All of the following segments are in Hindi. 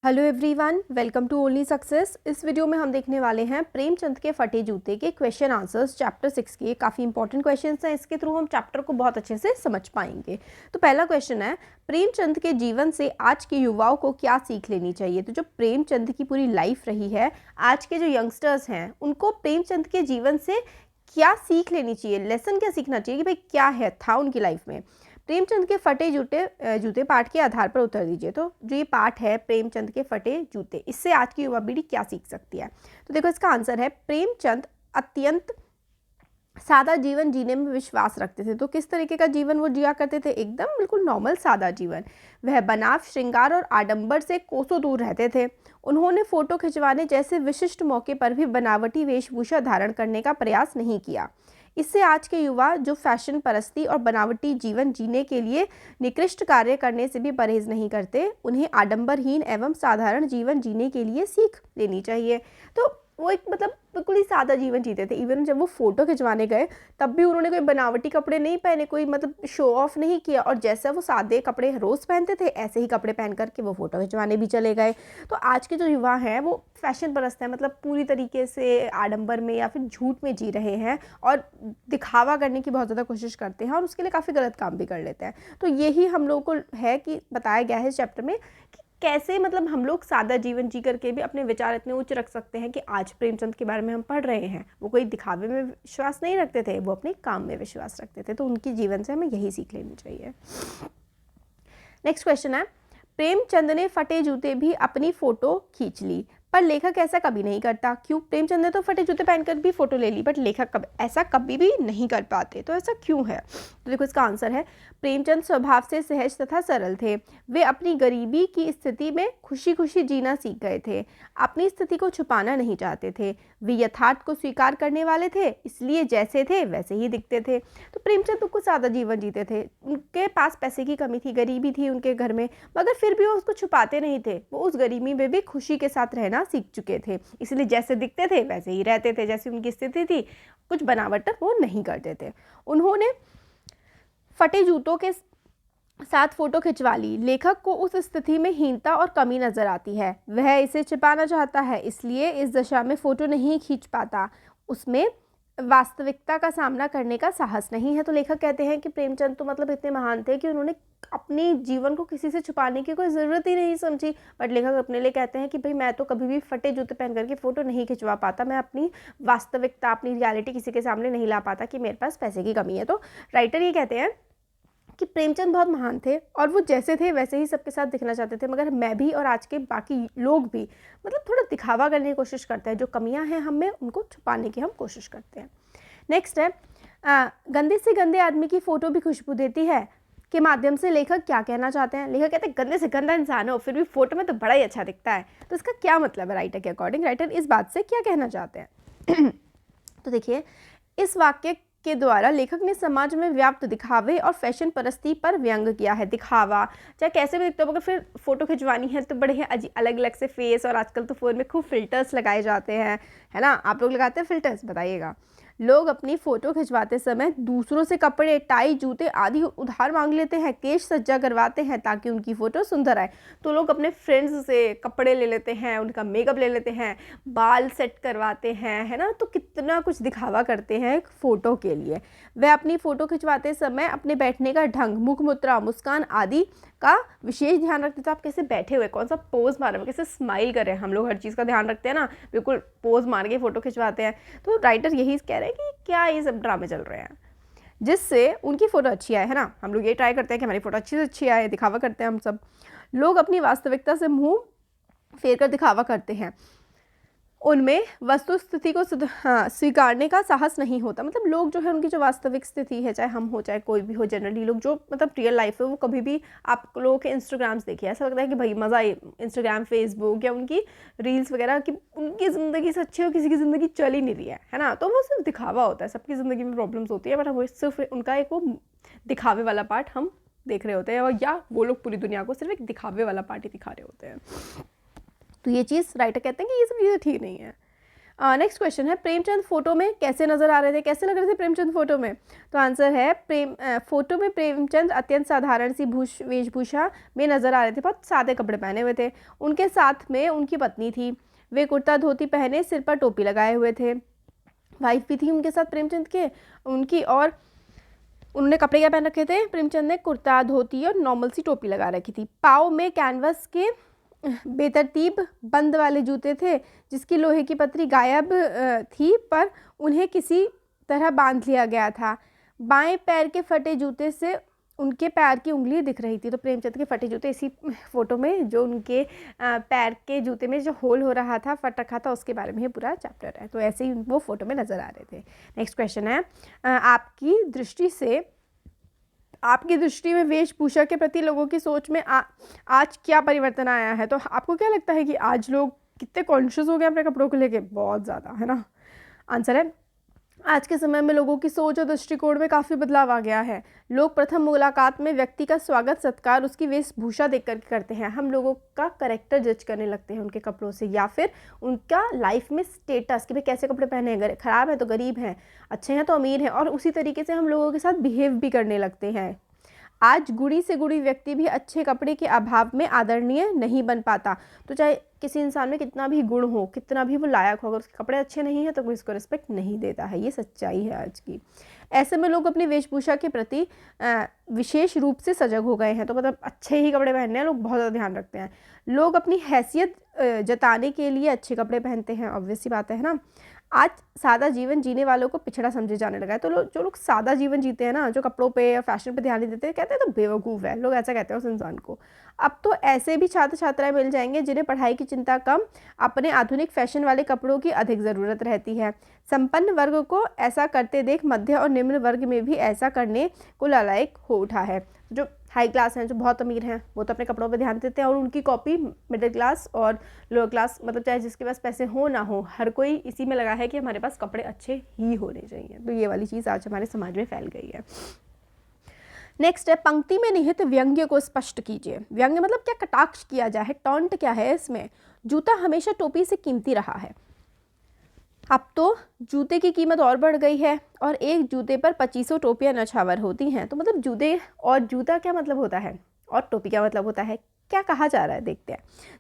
Hello everyone, welcome to only success. इस वीडियो में हम देखने वाले हैं प्रेमचंद के फटे जूते के क्वेश्चन आंसर्स चैप्टर 6 के। काफ़ी इंपॉर्टेंट क्वेश्चंस हैं, इसके थ्रू हम चैप्टर को बहुत अच्छे से समझ पाएंगे। तो पहला क्वेश्चन है, प्रेमचंद के जीवन से आज के युवाओं को क्या सीख लेनी चाहिए। तो जो प्रेमचंद की पूरी लाइफ रही है, आज के जो यंगस्टर्स हैं उनको प्रेमचंद के जीवन से क्या सीख लेनी चाहिए, लेसन क्या सीखना चाहिए कि भाई क्या है था उनकी लाइफ में। प्रेमचंद के फटे जूते पाठ के आधार पर उत्तर दीजिए। तो जो ये पाठ है प्रेमचंद के फटे जूते, इससे आज की युवा पीढ़ी क्या सीख सकती है। तो देखो इसका आंसर है, प्रेमचंद अत्यंत सादा जीवन जीने में विश्वास रखते थे। तो किस तरीके का जीवन वो जिया करते थे, एकदम बिल्कुल नॉर्मल सादा जीवन। वह बनाव, श्रृंगार और आडंबर से कोसों दूर रहते थे। उन्होंने फोटो खिंचवाने जैसे विशिष्ट मौके पर भी बनावटी वेशभूषा धारण करने का प्रयास नहीं किया। इससे आज के युवा जो फैशन परस्ती और बनावटी जीवन जीने के लिए निकृष्ट कार्य करने से भी परहेज नहीं करते, उन्हें आडंबरहीन एवं साधारण जीवन जीने के लिए सीख लेनी चाहिए। तो वो एक मतलब बिल्कुल ही सादा जीवन जीते थे। इवन जब वो फोटो खिंचवाने गए तब भी उन्होंने कोई बनावटी कपड़े नहीं पहने, कोई मतलब शो ऑफ नहीं किया, और जैसा वो सादे कपड़े रोज़ पहनते थे ऐसे ही कपड़े पहन करके वो फोटो खिंचवाने भी चले गए। तो आज के जो युवा हैं वो फैशन परस्त हैं, मतलब पूरी तरीके से आडंबर में या फिर झूठ में जी रहे हैं और दिखावा करने की बहुत ज़्यादा कोशिश करते हैं और उसके लिए काफ़ी गलत काम भी कर लेते हैं। तो यही हम लोगों को है कि बताया गया है इस चैप्टर में कि कैसे मतलब हम लोग सादा जीवन जी करके भी अपने विचार इतने उच्च रख सकते हैं कि आज प्रेमचंद के बारे में हम पढ़ रहे हैं। वो कोई दिखावे में विश्वास नहीं रखते थे, वो अपने काम में विश्वास रखते थे। तो उनकी जीवन से हमें यही सीख लेनी चाहिए। नेक्स्ट क्वेश्चन है, प्रेमचंद ने फटे जूते भी अपनी फोटो खींच ली, पर लेखक ऐसा कभी नहीं करता। क्यों? प्रेमचंद ने तो फटे जूते पहनकर भी फोटो ले ली, बट लेखक ऐसा कभी भी नहीं कर पाते। तो ऐसा क्यों है? तो देखो इसका आंसर है, प्रेमचंद स्वभाव से सहज तथा सरल थे। वे अपनी गरीबी की स्थिति में खुशी खुशी जीना सीख गए थे, अपनी स्थिति को छुपाना नहीं चाहते थे। वे यथार्थ को स्वीकार करने वाले थे, इसलिए जैसे थे वैसे ही दिखते थे। तो प्रेमचंद बिल्कुल सादा जीवन जीते थे। उनके पास पैसे की कमी थी, गरीबी थी उनके घर में, मगर फिर भी वो उसको छुपाते नहीं थे। वो उस गरीबी में भी खुशी के साथ रहना सीख चुके थे, इसलिए जैसे दिखते थे वैसे ही रहते थे। जैसी उनकी स्थिति थी, कुछ बनावट वो नहीं करते थे। उन्होंने फटे जूतों के साथ फोटो खिंचवा ली। लेखक को उस स्थिति में हीनता और कमी नजर आती है, वह इसे छिपाना चाहता है, इसलिए इस दशा में फोटो नहीं खींच पाता। उसमें वास्तविकता का सामना करने का साहस नहीं है। तो लेखक कहते हैं कि प्रेमचंद तो मतलब इतने महान थे कि उन्होंने अपने जीवन को किसी से छुपाने की कोई ज़रूरत ही नहीं समझी। बट लेखक अपने लिए कहते हैं कि भाई मैं तो कभी भी फटे जूते पहन करके फ़ोटो नहीं खिंचवा पाता, मैं अपनी वास्तविकता, अपनी रियलिटी किसी के सामने नहीं ला पाता कि मेरे पास पैसे की कमी है। तो राइटर ये कहते हैं कि प्रेमचंद बहुत महान थे और वो जैसे थे वैसे ही सबके साथ दिखना चाहते थे, मगर मैं भी और आज के बाकी लोग भी मतलब थोड़ा दिखावा करने की कोशिश करते हैं। जो कमियां हैं हम में उनको छुपाने की हम कोशिश करते हैं। नेक्स्ट है, गंदे से गंदे आदमी की फ़ोटो भी खुशबू देती है के माध्यम से लेखक क्या कहना चाहते हैं। लेखक कहते हैं गंदे से गंदा इंसान हो फिर भी फ़ोटो में तो बड़ा ही अच्छा दिखता है। तो इसका क्या मतलब है राइटर के अकॉर्डिंग, राइटर इस बात से क्या कहना चाहते हैं। तो देखिए, इस वाक्य के द्वारा लेखक ने समाज में व्याप्त दिखावे और फैशन परस्ती पर व्यंग किया है। दिखावा चाहे कैसे भी दिखता हो, अगर फिर फोटो खिंचवानी है तो बड़े अलग अलग से फेस, और आजकल तो फ़ोन में खूब फिल्टर्स लगाए जाते हैं, है ना। आप लोग लगाते हैं फिल्टर्स? बताइएगा। लोग अपनी फ़ोटो खिंचवाते समय दूसरों से कपड़े, टाई, जूते आदि उधार मांग लेते हैं, केश सज्जा करवाते हैं ताकि उनकी फ़ोटो सुंदर आए। तो लोग अपने फ्रेंड्स से कपड़े ले लेते हैं, उनका मेकअप ले लेते हैं, बाल सेट करवाते हैं, है ना। तो कितना कुछ दिखावा करते हैं एक फ़ोटो के लिए। वह अपनी फ़ोटो खिंचवाते समय अपने बैठने का ढंग, मुख मुद्रा, मुस्कान आदि का विशेष ध्यान रखते थे। आप कैसे बैठे हुए, कौन सा पोज मार रहे हो, कैसे स्माइल कर रहे हैं, हम लोग हर चीज़ का ध्यान रखते हैं ना, बिल्कुल पोज मार के फ़ोटो खिंचवाते हैं। तो राइटर यही कह रहे हैं कि क्या ये सब ड्रामे चल रहे हैं जिससे उनकी फ़ोटो अच्छी आए, है ना। हम लोग ये ट्राई करते हैं कि हमारी फ़ोटो अच्छी से अच्छी आए, दिखावा करते हैं हम सब। लोग अपनी वास्तविकता से मुंह फेर कर दिखावा करते हैं, उनमें वस्तु स्थिति को स्वीकारने का साहस नहीं होता। मतलब लोग जो है उनकी जो वास्तविक स्थिति है, चाहे हम हो चाहे कोई भी हो, जनरली लोग जो मतलब रियल लाइफ है, वो कभी भी आप लोगों के इंस्टाग्राम्स देखिए, ऐसा लगता है कि भाई मज़ा इंस्टाग्राम, फेसबुक या उनकी रील्स वगैरह की उनकी ज़िंदगी से अच्छी हो किसी की ज़िंदगी चल ही नहीं रही है ना। तो वो सिर्फ दिखावा होता है। सबकी ज़िंदगी में प्रॉब्लम्स होती है, बट वो सिर्फ उनका एक वो दिखावे वाला पार्ट हम देख रहे होते हैं, या वो लोग पूरी दुनिया को सिर्फ एक दिखावे वाला पार्ट ही दिखा रहे होते हैं। तो ये चीज़ राइटर कहते हैं कि ये सब चीज़ें ठीक नहीं है। नेक्स्ट क्वेश्चन है, प्रेमचंद फोटो में कैसे नजर आ रहे थे, कैसे लग रहे थे प्रेमचंद फोटो में? तो आंसर है फोटो में प्रेमचंद अत्यंत साधारण सी वेशभूषा में नजर आ रहे थे, बहुत सादे कपड़े पहने हुए थे। उनके साथ में उनकी पत्नी थी, वे कुर्ता धोती पहने सिर पर टोपी लगाए हुए थे। वाइफ भी थी उनके साथ प्रेमचंद के उनकी, और उन्होंने कपड़े क्या पहन रखे थे? प्रेमचंद ने कुर्ता धोती और नॉर्मल सी टोपी लगा रखी थी। पाँव में कैनवस के बेतरतीब बंद वाले जूते थे, जिसकी लोहे की पतरी गायब थी, पर उन्हें किसी तरह बांध लिया गया था। बाएं पैर के फटे जूते से उनके पैर की उंगली दिख रही थी। तो प्रेमचंद के फटे जूते, इसी फोटो में जो उनके पैर के जूते में जो होल हो रहा था, फट रखा था, उसके बारे में ये पूरा चैप्टर है। तो ऐसे ही वो फोटो में नज़र आ रहे थे। नेक्स्ट क्वेश्चन है, आपकी दृष्टि में वेशभूषा के प्रति लोगों की सोच में आज क्या परिवर्तन आया है? तो आपको क्या लगता है कि आज लोग कितने कॉन्शियस हो गए अपने कपड़ों को लेके? बहुत ज़्यादा, है ना? आंसर है, आज के समय में लोगों की सोच और दृष्टिकोण में काफ़ी बदलाव आ गया है। लोग प्रथम मुलाकात में व्यक्ति का स्वागत सत्कार उसकी वेशभूषा देख कर करते हैं। हम लोगों का करेक्टर जज करने लगते हैं उनके कपड़ों से, या फिर उनका लाइफ में स्टेटस कि भाई कैसे कपड़े पहने हैं, खराब है तो गरीब हैं, अच्छे हैं तो अमीर हैं, और उसी तरीके से हम लोगों के साथ बिहेव भी करने लगते हैं। आज गुणी से गुणी व्यक्ति भी अच्छे कपड़े के अभाव में आदरणीय नहीं बन पाता। तो चाहे किसी इंसान में कितना भी गुण हो, कितना भी वो लायक हो, अगर उसके कपड़े अच्छे नहीं हैं तो कोई इसको रिस्पेक्ट नहीं देता है। ये सच्चाई है आज की। ऐसे में लोग अपनी वेशभूषा के प्रति विशेष रूप से सजग हो गए हैं। तो मतलब अच्छे ही कपड़े पहनने हैं, लोग बहुत ज़्यादा ध्यान रखते हैं। लोग अपनी हैसियत जताने के लिए अच्छे कपड़े पहनते हैं, ऑब्वियस सी बात है ना। आज सादा जीवन जीने वालों को पिछड़ा समझे जाने लगा है। तो जो लोग सादा जीवन जीते हैं ना, जो कपड़ों पे या फैशन पे ध्यान नहीं देते, कहते हैं तो बेवकूफ़ है, लोग ऐसा कहते हैं उस इंसान को। अब तो ऐसे भी छात्र छात्राएं मिल जाएंगे जिन्हें पढ़ाई की चिंता कम, अपने आधुनिक फैशन वाले कपड़ों की अधिक ज़रूरत रहती है। संपन्न वर्ग को ऐसा करते देख मध्य और निम्न वर्ग में भी ऐसा करने को लालायक हो उठा है। जो हाई क्लास हैं, जो बहुत अमीर हैं, वो तो अपने कपड़ों पे ध्यान देते हैं, और उनकी कॉपी मिडिल क्लास और लोअर क्लास, मतलब चाहे जिसके पास पैसे हो ना हो, हर कोई इसी में लगा है कि हमारे पास कपड़े अच्छे ही होने चाहिए। तो ये वाली चीज़ आज हमारे समाज में फैल गई है। नेक्स्ट है, पंक्ति में निहित व्यंग्य को स्पष्ट कीजिए। व्यंग्य मतलब क्या कटाक्ष किया जाए, टॉन्ट क्या है इसमें? जूता हमेशा टोपी से कीमती रहा है, अब तो जूते की कीमत और बढ़ गई है, और एक जूते पर 2500 टोपियां नछावर होती हैं। तो मतलब जूते और जूता क्या मतलब होता है, और टोपी क्या मतलब होता है, क्या कहा जा रहा है, देखते हैं।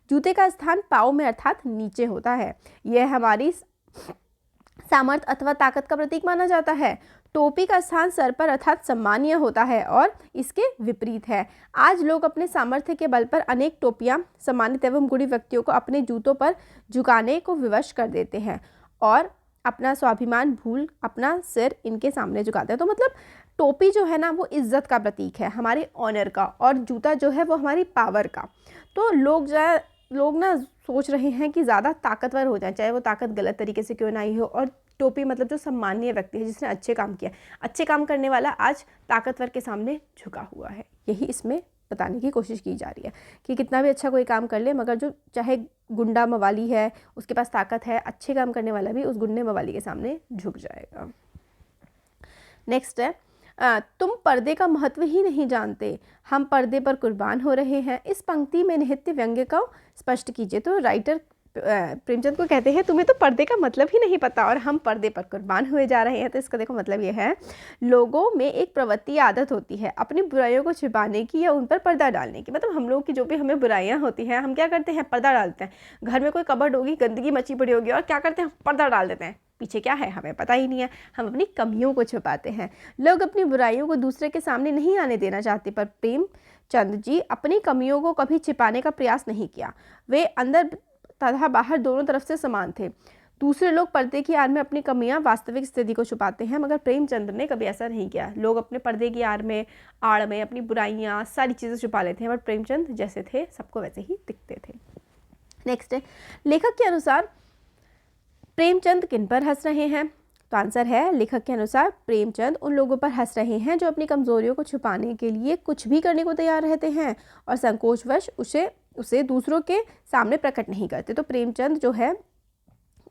जूते का स्थान पाँव में अर्थात नीचे होता है। यह हमारी सामर्थ्य अथवा ताकत का प्रतीक माना जाता है। टोपी का स्थान सर पर अर्थात सम्मानीय होता है, और इसके विपरीत है। आज लोग अपने सामर्थ्य के बल पर अनेक टोपियां सम्मानित एवं गुणी व्यक्तियों को अपने जूतों पर झुकाने को विवश कर देते हैं, और अपना स्वाभिमान भूल अपना सिर इनके सामने झुकाते हैं। तो मतलब टोपी जो है ना, वो इज्जत का प्रतीक है, हमारे ऑनर का, और जूता जो है वो हमारी पावर का। तो लोग ना सोच रहे हैं कि ज़्यादा ताकतवर हो जाए, चाहे वो ताकत गलत तरीके से क्यों ना ही हो। और टोपी मतलब जो सम्मानीय व्यक्ति है, जिसने अच्छे काम किया, अच्छे काम करने वाला आज ताकतवर के सामने झुका हुआ है। यही इसमें बताने की कोशिश की जा रही है कि कितना भी अच्छा कोई काम कर ले, मगर जो चाहे गुंडा मवाली है, उसके पास ताकत है, अच्छे काम करने वाला भी उस गुंडे मवाली के सामने झुक जाएगा। नेक्स्ट है, तुम पर्दे का महत्व ही नहीं जानते, हम पर्दे पर कुर्बान हो रहे हैं। इस पंक्ति में निहित व्यंग्य को स्पष्ट कीजिए। तो राइटर प्रेमचंद को कहते हैं तुम्हें तो पर्दे का मतलब ही नहीं पता, और हम पर्दे पर कुर्बान हुए जा रहे हैं। तो इसका देखो मतलब ये है, लोगों में एक प्रवृत्ति आदत होती है अपनी बुराइयों को छिपाने की या उन पर पर्दा डालने की। मतलब हम लोग की जो भी हमें बुराइयां होती हैं, हम क्या करते हैं, पर्दा डालते हैं। घर में कोई कबर्ड होगी, गंदगी मची पड़ी होगी, और क्या करते हैं, पर्दा डाल देते हैं। पीछे क्या है हमें पता ही नहीं है, हम अपनी कमियों को छुपाते हैं। लोग अपनी बुराइयों को दूसरे के सामने नहीं आने देना चाहते, पर प्रेमचंद जी अपनी कमियों को कभी छिपाने का प्रयास नहीं किया। वे अंदर तथा बाहर दोनों तरफ से समान थे। दूसरे लोग पर्दे की आड़ में अपनी कमियां, वास्तविक स्थिति को छुपाते हैं, मगर प्रेमचंद ने कभी ऐसा नहीं किया। लोग अपने पर्दे की आड़ में अपनी बुराइयां, सारी चीज़ें छुपा लेते हैं, बट प्रेमचंद जैसे थे सबको वैसे ही दिखते थे। नेक्स्ट है, लेखक के अनुसार प्रेमचंद किन पर हंस रहे हैं? तो आंसर है, लेखक के अनुसार प्रेमचंद उन लोगों पर हंस रहे हैं जो अपनी कमजोरियों को छुपाने के लिए कुछ भी करने को तैयार रहते हैं और संकोचवश उसे दूसरों के सामने प्रकट नहीं करते। तो प्रेमचंद जो है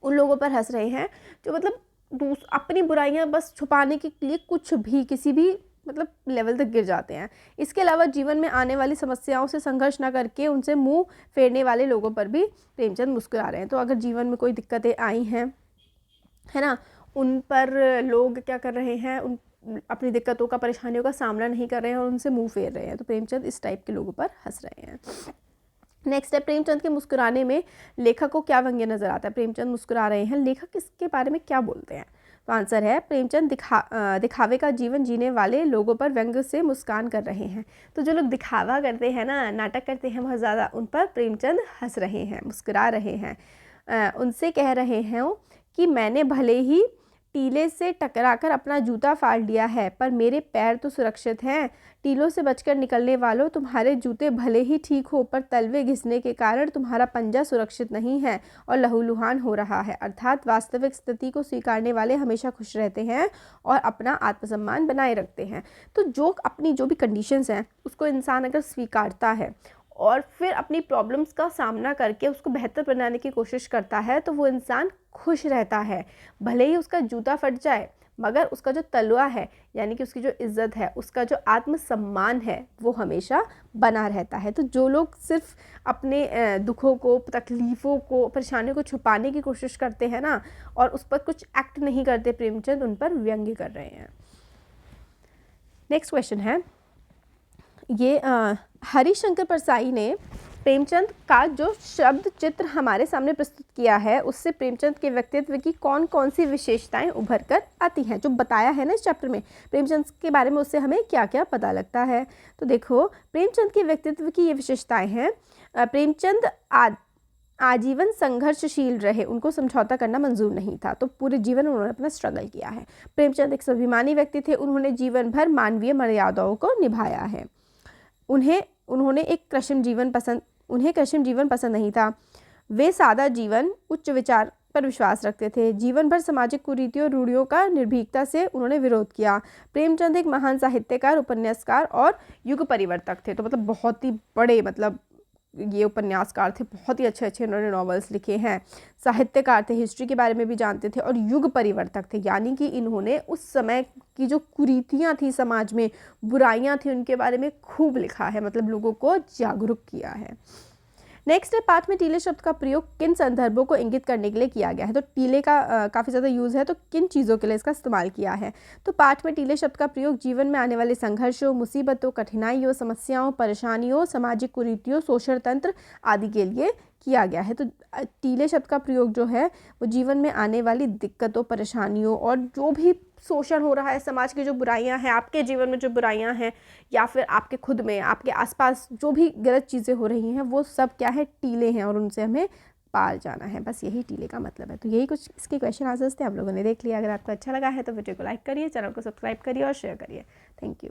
उन लोगों पर हंस रहे हैं जो मतलब अपनी बुराइयां बस छुपाने के लिए कुछ भी, किसी भी मतलब लेवल तक गिर जाते हैं। इसके अलावा जीवन में आने वाली समस्याओं से संघर्ष ना करके उनसे मुंह फेरने वाले लोगों पर भी प्रेमचंद मुस्कुरा रहे हैं। तो अगर जीवन में कोई दिक्कतें आई हैं, है ना, उन पर लोग क्या कर रहे हैं, उन अपनी दिक्कतों का, परेशानियों का सामना नहीं कर रहे हैं और उनसे मुंह फेर रहे हैं। तो प्रेमचंद इस टाइप के लोगों पर हंस रहे हैं। नेक्स्ट है, प्रेमचंद के मुस्कुराने में लेखक को क्या व्यंग्य नजर आता है? प्रेमचंद मुस्कुरा रहे हैं, लेखक इसके बारे में क्या बोलते हैं? तो आंसर है, प्रेमचंद दिखावे का जीवन जीने वाले लोगों पर व्यंग्य से मुस्कान कर रहे हैं। तो जो लोग दिखावा करते हैं ना, नाटक करते हैं बहुत ज़्यादा, उन पर प्रेमचंद हंस रहे हैं, मुस्कुरा रहे हैं। उनसे कह रहे हैं कि मैंने भले ही टीले से टकराकर अपना जूता फाड़ लिया है, पर मेरे पैर तो सुरक्षित हैं। टीलों से बचकर निकलने वालों, तुम्हारे जूते भले ही ठीक हो, पर तलवे घिसने के कारण तुम्हारा पंजा सुरक्षित नहीं है और लहूलुहान हो रहा है। अर्थात वास्तविक स्थिति को स्वीकारने वाले हमेशा खुश रहते हैं और अपना आत्मसम्मान बनाए रखते हैं। तो जो अपनी जो भी कंडीशंस हैं उसको इंसान अगर स्वीकारता है और फिर अपनी प्रॉब्लम्स का सामना करके उसको बेहतर बनाने की कोशिश करता है, तो वो इंसान खुश रहता है। भले ही उसका जूता फट जाए, मगर उसका जो तलवा है, यानी कि उसकी जो इज़्ज़त है, उसका जो आत्मसम्मान है, वो हमेशा बना रहता है। तो जो लोग सिर्फ अपने दुखों को, तकलीफ़ों को, परेशानियों को छुपाने की कोशिश करते हैं ना, और उस पर कुछ एक्ट नहीं करते, प्रेमचंद उन पर व्यंग्य कर रहे हैं। नेक्स्ट क्वेश्चन है, ये हरिशंकर परसाई ने प्रेमचंद का जो शब्द चित्र हमारे सामने प्रस्तुत किया है, उससे प्रेमचंद के व्यक्तित्व की कौन कौन सी विशेषताएं उभर कर आती हैं? जो बताया है ना इस चैप्टर में प्रेमचंद के बारे में, उससे हमें क्या क्या पता लगता है। तो देखो, प्रेमचंद के व्यक्तित्व की ये विशेषताएं हैं। प्रेमचंद आजीवन संघर्षशील रहे, उनको समझौता करना मंजूर नहीं था, तो पूरे जीवन उन्होंने अपना स्ट्रगल किया है। प्रेमचंद एक स्वाभिमानी व्यक्ति थे, उन्होंने जीवन भर मानवीय मर्यादाओं को निभाया है। उन्हें कृत्रिम जीवन पसंद नहीं था। वे सादा जीवन, उच्च विचार पर विश्वास रखते थे। जीवन भर सामाजिक कुरीतियों और रूढ़ियों का निर्भीकता से उन्होंने विरोध किया। प्रेमचंद एक महान साहित्यकार, उपन्यासकार और युग परिवर्तक थे। तो मतलब बहुत ही बड़े, मतलब ये उपन्यासकार थे, बहुत ही अच्छे अच्छे उन्होंने नॉवेल्स लिखे हैं। साहित्यकार थे, हिस्ट्री के बारे में भी जानते थे, और युग परिवर्तक थे, यानी कि इन्होंने उस समय की जो कुरीतियाँ थी समाज में, बुराइयाँ थी, उनके बारे में खूब लिखा है, मतलब लोगों को जागरूक किया है। नेक्स्ट है, पाठ में टीले शब्द का प्रयोग किन संदर्भों को इंगित करने के लिए किया गया है? तो टीले का काफ़ी ज़्यादा यूज़ है, तो किन चीज़ों के लिए इसका इस्तेमाल किया है? तो पाठ में टीले शब्द का प्रयोग जीवन में आने वाले संघर्षों, मुसीबतों, कठिनाइयों, समस्याओं, परेशानियों, सामाजिक कुरीतियों, शोषण तंत्र आदि के लिए किया गया है। तो टीले शब्द का प्रयोग जो है वो जीवन में आने वाली दिक्कतों, परेशानियों और जो भी शोषण हो रहा है, समाज की जो बुराइयां हैं, आपके जीवन में जो बुराइयां हैं, या फिर आपके खुद में, आपके आसपास जो भी गलत चीज़ें हो रही हैं, वो सब क्या है, टीले हैं, और उनसे हमें पार जाना है। बस यही टीले का मतलब है। तो यही कुछ इसके क्वेश्चन आंसर्स थे, आप लोगों ने देख लिया। अगर आपको अच्छा लगा है तो वीडियो को लाइक करिए, चैनल को सब्सक्राइब करिए और शेयर करिए। Thank you.